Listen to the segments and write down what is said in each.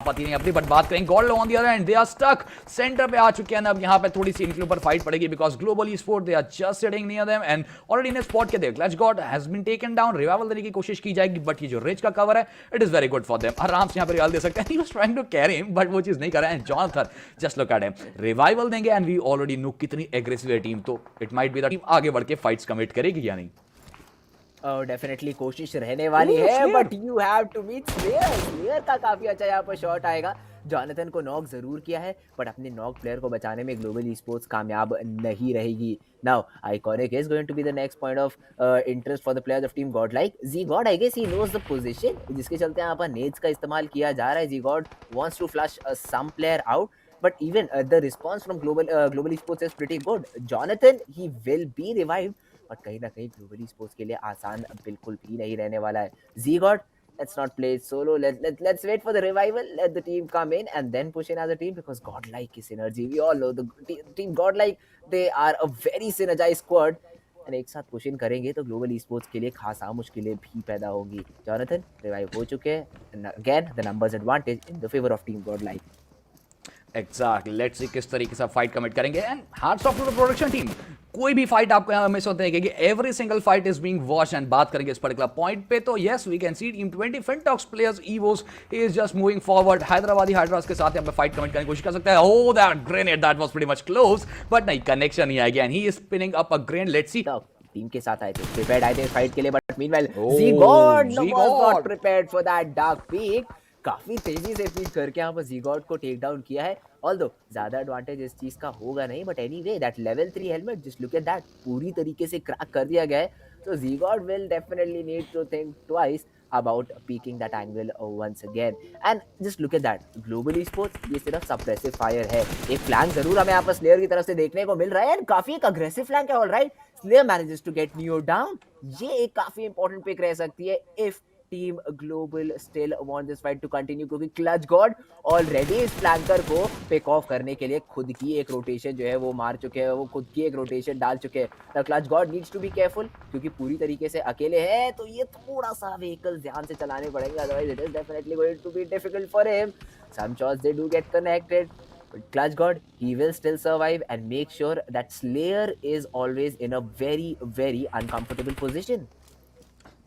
पाती नहीं अपनी, बट बात करेंगे God on the other end they are stuck centre पे आ चुके हैं। अब यहाँ पे थोड़ी सी इनके ऊपर फाइट पड़ेगी because global e-sport they are just sitting near them and already in spot के they clutch god has been taken down. Revival देने की कोशिश की जाएगी बट ये जो रिच का कवर है it is very good for them. आराम से यहाँ पे रिवाइवल दे सकते हैं। He was trying to carry him but वो चीज नहीं कर रहा है। Jonathan just look at him, revival देंगे एंड वी ऑलरेडी नो कितनी एग्रेसिव है टीम, तो it might be the team आगे बढ़ के फाइट्स कमिट करेगी या नहीं। डेफिनेटली कोशिश रहने वाली है but you have to meet Slayer. Slayer का काफी अच्छा यहाँ पर शॉट आएगा। जॉनथन को नॉक जरूर किया है बट अपने नॉक प्लेयर को बचाने में ग्लोबल ई-स्पोर्ट्स कामयाब नहीं रहेगी। Now iconic is going to be the next point of interest for the players of team Godlike. जी God I guess he knows the position, जिसके चलते यहाँ पर नेट्स का इस्तेमाल किया जा रहा है। G God wants to flush some player out but even the response from global esports is pretty good. Jonathan he will be revived but कहीं ना कहीं global esports के लिए आसान बिल्कुल भी नहीं रहने वाला है। Z-God, let's not play it solo. Let's wait for the revival. Let the team come in and then push in as a team because Godlike is synergy. We all know the team Godlike, they are a very synergized squad. and एक साथ push in करेंगे तो global esports के लिए खासा मुश्किलें भी पैदा होंगी। जॉनथन रिवाइव हो चुके हैं। Again the numbers advantage in the favour of team GodLike. Exactly, let's see किस तरीके से फाइट कमिट करेंगे and hearts of the production team. कोई भी फाइट आपको यहाँ मिस होते हैं कि every single fight is being watch and बात करेंगे इस पर्टिकुलर पॉइंट पे तो yes we can see team 20 Fintox players Evos is just moving forward. Hyderabadi Hydras के साथ यहाँ पे फाइट कमिट करने की कोशिश कर सकता है। Oh that grenade that was pretty much close but नहीं, कनेक्शन नहीं आएगा and he is spinning up a grenade. Let's see team के साथ आए थे, प्रिपेयर्ड आए थे फाइट के लिए but meanwhile Z-God was not prepared for that dark peak। काफी तेजी से फीड करके यहाँ पर Z-God को टेक डाउन किया है। ऑल्दो ज्यादा एडवांटेज इस चीज का होगा नहीं but anyway that level 3 helmet just look at that, पूरी तरीके से क्रैक कर दिया गया है। So Z-God will definitely need to think twice about peaking that angle once again and just look at that global esports ये सिर्फ suppressive fire है। एक फ्लैंक जरूर हमें यहाँ पर स्लेयर की तरफ से देखने को मिल रहा है and काफी एक अग्रेसिव फ्लैंक है। Alright, slayer manages to get Neo down। ये एक काफी इंपॉर्टेंट पिक रह सकती है if team global still want this fight to continue क्योंकि क्लच गॉड ऑलरेडी इस फ्लैंकर को पिक ऑफ करने के लिए खुद की एक रोटेशन जो है वो मार चुके हैं, वो खुद की एक रोटेशन डाल चुके हैं। The clutch God needs to be careful क्योंकि पूरी तरीके से अकेले है तो ये थोड़ा सा व्हीकल ध्यान से चलाने पड़ेंगे, otherwise it is definitely going to be difficult for him. Some shots they do get connected but Clutch God he will still survive and make sure that Slayer is always in a very uncomfortable position।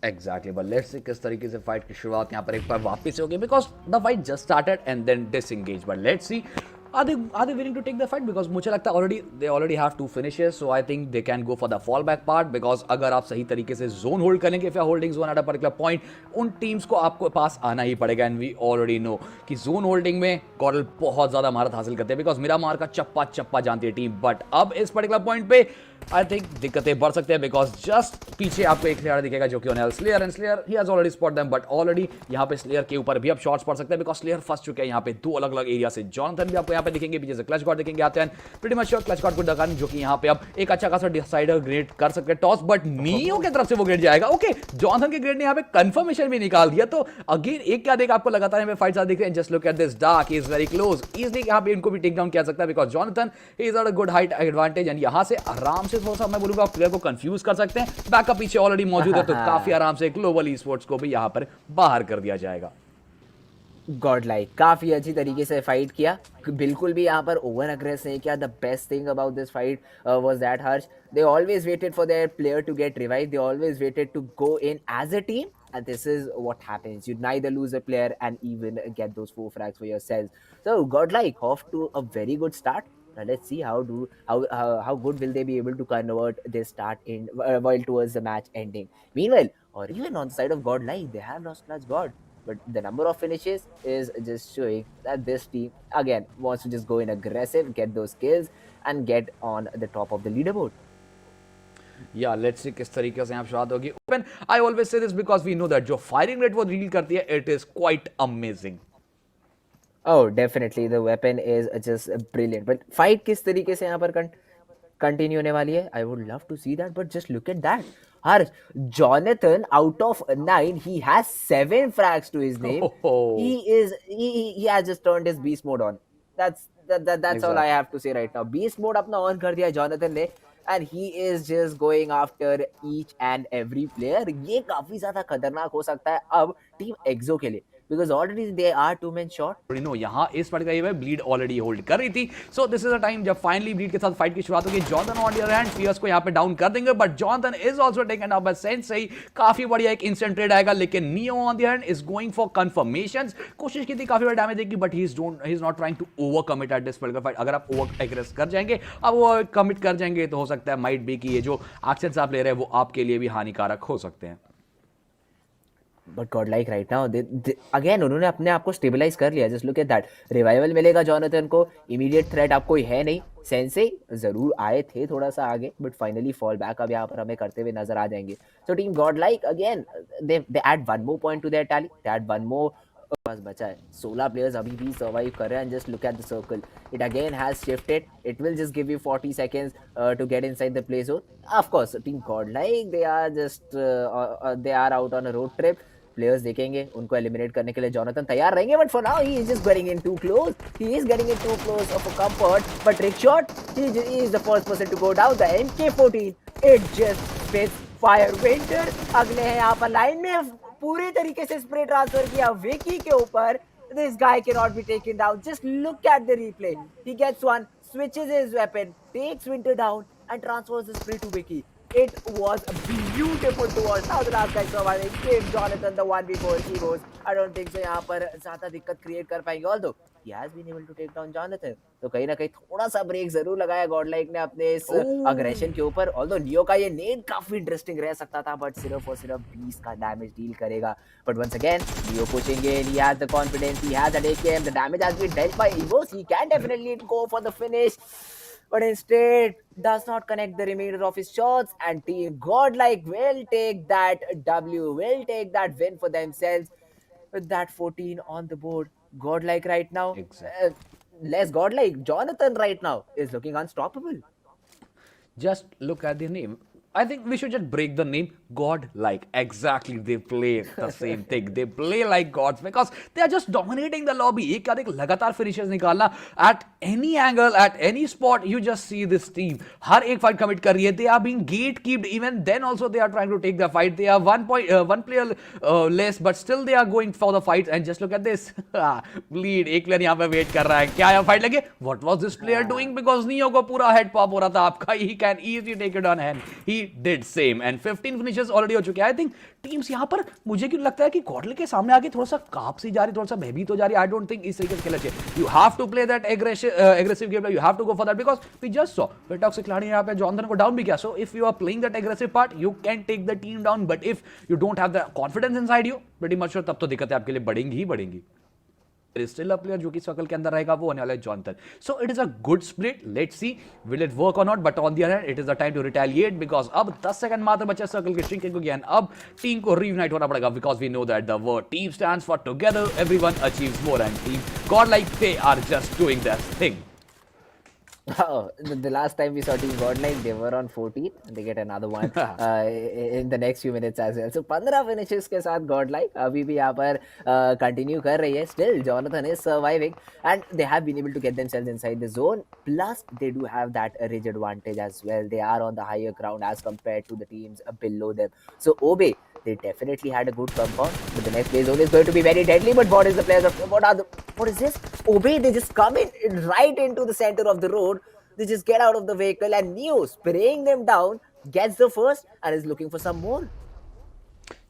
Exactly, but let's see किस तरीके से fight की शुरुआत यहाँ पर एक बार वापस से होगी because the fight just started and then disengage. But let's see are they willing to take the fight because मुझे लगता है they already have 2 finishes so I think they can go for the fallback part because अगर आप सही तरीके से zone hold करेंगे if you are holding zone at a particular point उन टीम्स को आपको पास आना ही पड़ेगा and we already know कि जोन होल्डिंग में कॉरल बहुत ज़्यादा महारत हासिल करते हैं बिकॉज मिरामार का चप्पा चप्पा जानती है टीम। बट अब इस पर्टिकुलर पॉइंट पे आई थिंक दिक्कतें बढ़ सकते हैं बिकॉज जस्ट पीछे आपको एक खिलाड़ी दिखेगा जो कि on slayer and slayer he has already spot them but already यहाँ पे स्लेयर के ऊपर भी अब शॉट्स पड़ सकते हैं बिकॉज स्लेयर फंस चुके हैं यहाँ पे 2 अलग अलग एरिया से। जॉनथन भी आपको यहाँ पे दिखेंगे, पीछे से क्लच गॉड दिखेंगे आते हैं pretty much sure clutch God को डकान जो कि यहाँ पे अब एक अच्छा खासा डिसाइडर ग्रेड कर सकते हैं टॉस बट नियो की तरफ से वो ग्रेड जाएगा। ओके, जॉनथन के ग्रेड ने यहाँ पे कंफर्मेशन भी निकाल दिया तो अगेन एक क्या देख आपको लगातार यहाँ पे फाइट दिख रहे हैं। Just look at this dark is very close, easily यहाँ पे इनको भी टेक डाउन किया सकता है because Jonathan is at a good height advantage and यहाँ से आराम से थोड़ा सा मैं बोलूंगा प्लेयर को कंफ्यूज कर सकते हैं। बैकअप पीछे ऑलरेडी मौजूद है तो काफी आराम से ग्लोबल ई-स्पोर्ट्स को भी यहाँ पर बाहर कर दिया जाएगा। गॉडलाइक काफी अच्छी तरीके से फाइट किया, बिल्कुल भी यहाँ पर ओवर अग्रेस नहीं किया। The best thing about this fight was that harsh they always waited for their player to get revive, they always waited to go in as a team and this is what happens, you neither lose a player and even get those 4 frags for yourselves। So Godlike off to a very good start। Now let's see how good will they be able to convert this start in while towards the match ending। Meanwhile, or even on the side of Godlike, they have lost Clutch God, but the number of finishes is just showing that this team again wants to just go in aggressive, get those kills and get on the top of the leaderboard। या let's see किस तरीके से यहाँ शुरुआत होगी। Open I always say this because we know that जो firing rate वो reel करती है it is quite amazing. Oh, definitely the weapon is just brilliant, but fight किस तरीके से यहाँ पर कंटिन्यू होने वाली है I would love to see that, but just look at that। Harsh, Jonathan out of 9 he has 7 frags to his name। he has just turned his beast mode on। that's exactly all I have to say right now। beast mode अपना on कर दिया Jonathan ने and he is just going after each and every player। ये काफी ज्यादा खतरनाक हो सकता है अब टीम एक्सो के लिए because already they are 2 men short. No यहाँ इस पार्ट का ये है ब्लीड ऑलरेडी होल्ड कर रही थी. So this is a time जब फाइनली ब्लीड के साथ फाइट की शुरुआत होगी. Jonathan on the other hand fierce को यहाँ पे डाउन कर देंगे, but Jonathan is also taken out by Sensei. काफी बढ़िया एक इंस्टेंट ट्रेड आएगा, लेकिन Neo on the hand is going for confirmations. कोशिश की थी काफी बड़ा डैमेज देगी, but he is not trying to over commit at this particular fight. अगर आप ओवर एग्रेस कर जाएंगे, अब वो कमिट कर जाएंगे, तो हो सकता है माइट बी कि ये जो एक्शंस आप ले रहे हैं वो आपके लिए भी हानिकारक हो सकते हैं. But God like right now again उन्होंने अपने आप को स्टेबलाइज कर लिया. Just look at that. Revival मिलेगा जॉनथन को. इमीडिएट थ्रेट आपको है नहीं. सेंसेई जरूर आए थे थोड़ा सा आगे, बट फाइनली फॉल बैक अब यहाँ पर हमें करते हुए नजर आ जाएंगे. So team Godlike again they add one more point to their tally. They add one more. बस बचा है 16 प्लेयर्स अभी भी सर्वाइव कर रहे हैं. Just look at the circle. It again has shifted. It will just give you 40 seconds to get inside the play zone. Of course team Godlike they are out on a road trip. Players देखेंगे उनको eliminate करने के लिए Jonathan तैयार रहेंगे, but for now he is just getting into close. He is getting into close of a comfort, but trick shot. He is the first person to go down. The MK14 it just space fire. Winter अगले हैं यहाँ पर line में. पूरे तरीके से spray transfer किया विकी के ऊपर. This guy cannot be taken down. Just look at the replay. He gets one, switches his weapon, takes Winter down, and transfers the spray to Vicky. It was beautiful to watch. Now the last guy surviving. Give Jonathan the 1v4 heroes. I don't think so यहाँ पर ज़्यादा दिक्कत create कर पाएंगे. Although he has been able to take down Jonathan. तो कहीं ना कहीं थोड़ा सा ब्रेक जरूर लगाया गॉडलाइक ने अपने इस अग्रेशन के ऊपर. Although नियो का ये नेड काफी इंटरेस्टिंग रह सकता था, बट सिर्फ और सिर्फ 20 का डैमेज डील करेगा. But once again, Neo pushing in. He has the confidence. He has an AKM. The damage has been dealt by Evos. He can definitely go for the finish, but instead does not connect the remainder of his shots. And team Godlike will take that W, will take that win for themselves with that 14 on the board. Godlike right now, Exactly. less Godlike. Jonathan right now is looking unstoppable. Just look at the name. I think we should just break the name God-like. Exactly, they play the same thing. They play like gods because they are just dominating the lobby. एक बाद एक लगातार finishes निकालना at any angle, at any spot. You just see this team. हर एक fight commit कर रही है. They are being gatekept. Even then also they are trying to take the fight. They are one player less, but still they are going for the fight. And just look at this. Bleed. एक player यहाँ पे wait कर रहा है. क्या यहाँ fight लगे? What was this player doing? Because Neo को पूरा head pop हो रहा था आपका. He can easily take it on hand. He did same and 15 finishes already हो चुके हैं. I think teams यहाँ पर मुझे क्यों लगता है कि गॉडलिक के सामने आके थोड़ा सा काप सी जा रही, थोड़ा सा भयभीत हो जा रही. I don't think इस तरीके से खेलना चाहिए. You have to play that aggressive game. You have to go for that because we just saw Vitox खिलाड़ी यहाँ पे जॉनथन को डाउन भी किया. So if you are playing that aggressive part, you can take the team down. But if you don't have the confidence inside you, pretty much sure तब तो दिक्कतें आपके लिए बढ़ेंगी ही बढ़ेंगी. There is still a player जो कि circle के अंदर रहेगा, वो होने वाला है Jonathan. So it is a good split. Let's see will it work or not. But on the other hand, it is the time to retaliate because अब 10 सेकंड मात्र बचे सर्कल के श्रिंकिंग को ज्ञान. अब टीम को reunite होना पड़ेगा because we know that the word team stands for together. Everyone achieves more and team Godlike they are just doing their thing. Oh, the last time we saw Team Godlike, they were on 14 and they get another one in the next few minutes as well. So 15 finishes के साथ Godlike अभी भी यहाँ पर continue कर रही है. Still Jonathan is surviving and they have been able to get themselves inside the zone. Plus they do have that ridge advantage as well. They are on the higher ground as compared to the teams below them. So Obe, they definitely had a good compound, but the next play zone is going to be very deadly. But what is the players of what is this? Obe, they just come in right into the center of the road. They just get out of the vehicle and Neo spraying them down gets the first and is looking for some more.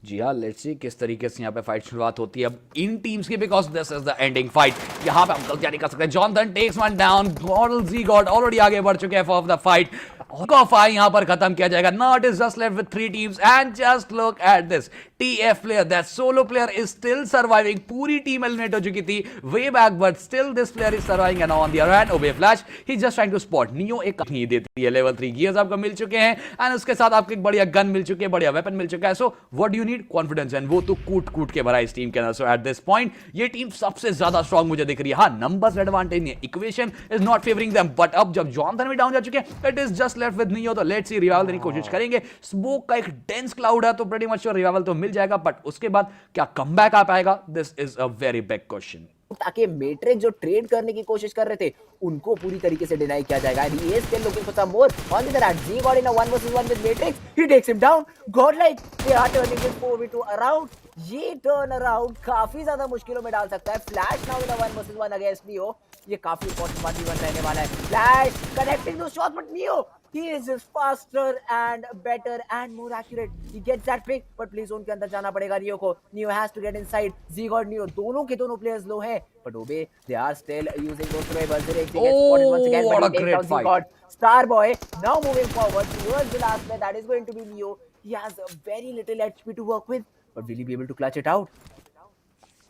जी हाँ, let's see किस तरीके से यहाँ पे fight शुरुआत होती है अब इन टीम्स की because this is the ending fight. यहाँ पे हम गलतियां नहीं कर सकते. Jonathan takes one down. Model G God already आगे बढ़ चुके हैं फॉर द फाइट. फाइट यहाँ पर खत्म किया जाएगा. Now it is just left with 3 teams and just look at this TF player, that solo player is still surviving. पूरी टीम एलिमिनेट हो चुकी थी way back, but still this player is surviving. And on the other hand, Obe Flash, he's just trying to spot. Neo एक नहीं देती है. level 3 gears आपको मिल चुके हैं and उसके साथ आपको एक बढ़िया गन मिल चुकी है, बढ़िया वेपन मिल चुका है. So what do you need? Confidence. And वो तो कूट के भरा इस टीम के अंदर. So at this point ये टीम सबसे ज्यादा स्ट्रॉन्ग मुझे दिख रही है. हाँ, नंबर्स एडवांटेज नहीं है. Equation is not favouring them, but अब जब जॉनथन भी डाउन जा चुके हैं, it is just left with neo. तो लेट्स सी रिवाइवल देने की कोशिश करेंगे. स्मोक का एक डेंस क्लाउड है, तो प्रीटी मच श्योर रिवाइवल तो मिल जाएगा, बट उसके बाद क्या कमबैक आ पाएगा? This is a very big question. ताकि मैट्रिक्स जो ट्रेड करने की कोशिश कर रहे थे उनको पूरी तरीके से डिनाई किया जाएगा। And he is still looking for some more. On the other hand, Z God in a 1v1 with Matrix. He takes him down. Godlike, they are turning this 4v2 around. ये turn around काफी ज्यादा मुश्किलों में डाल सकता है। Flash now in a 1v1 against neo. ये काफी इंपॉर्टेंट 1v1 रहने वाला है। फ्लैश कनेक्टिंग दो shots but neo he is just faster and better and more accurate. He gets that pick, but play zone के अंदर जाना पड़ेगा नियो को. Neo has to get inside. Zig और Neo दोनों के दोनों players low हैं, but Obe they are still using those survivors. They gets spotted once again, what but a he takes great out fight. Zig. Starboy now moving forward towards the last player. That is going to be Neo. He has very little HP to work with, but will he be able to clutch it out?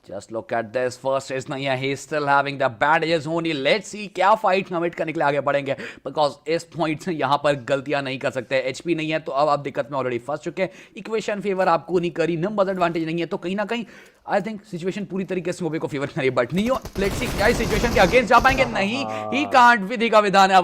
Just look at this. First is नहीं है. He's still having the bandages only. Let's see क्या fight commit करने के लिए आगे बढ़ेंगे. Because इस point से यहाँ पर गलतियां नहीं कर सकते. HP नहीं है तो अब आप दिक्कत में ऑलरेडी फंस चुके हैं. इक्वेशन फेवर आपको नहीं करी. नंबर्स एडवांटेज नहीं है तो कहीं ना कहीं आई थिंक सिचुएशन पूरी तरीके से ओबे को फेवर करी. बट नहीं हो. लेट्स सी क्या सिचुएशन के अगेंस्ट जा पाएंगे. नहीं. He can't. विधि का विधान है.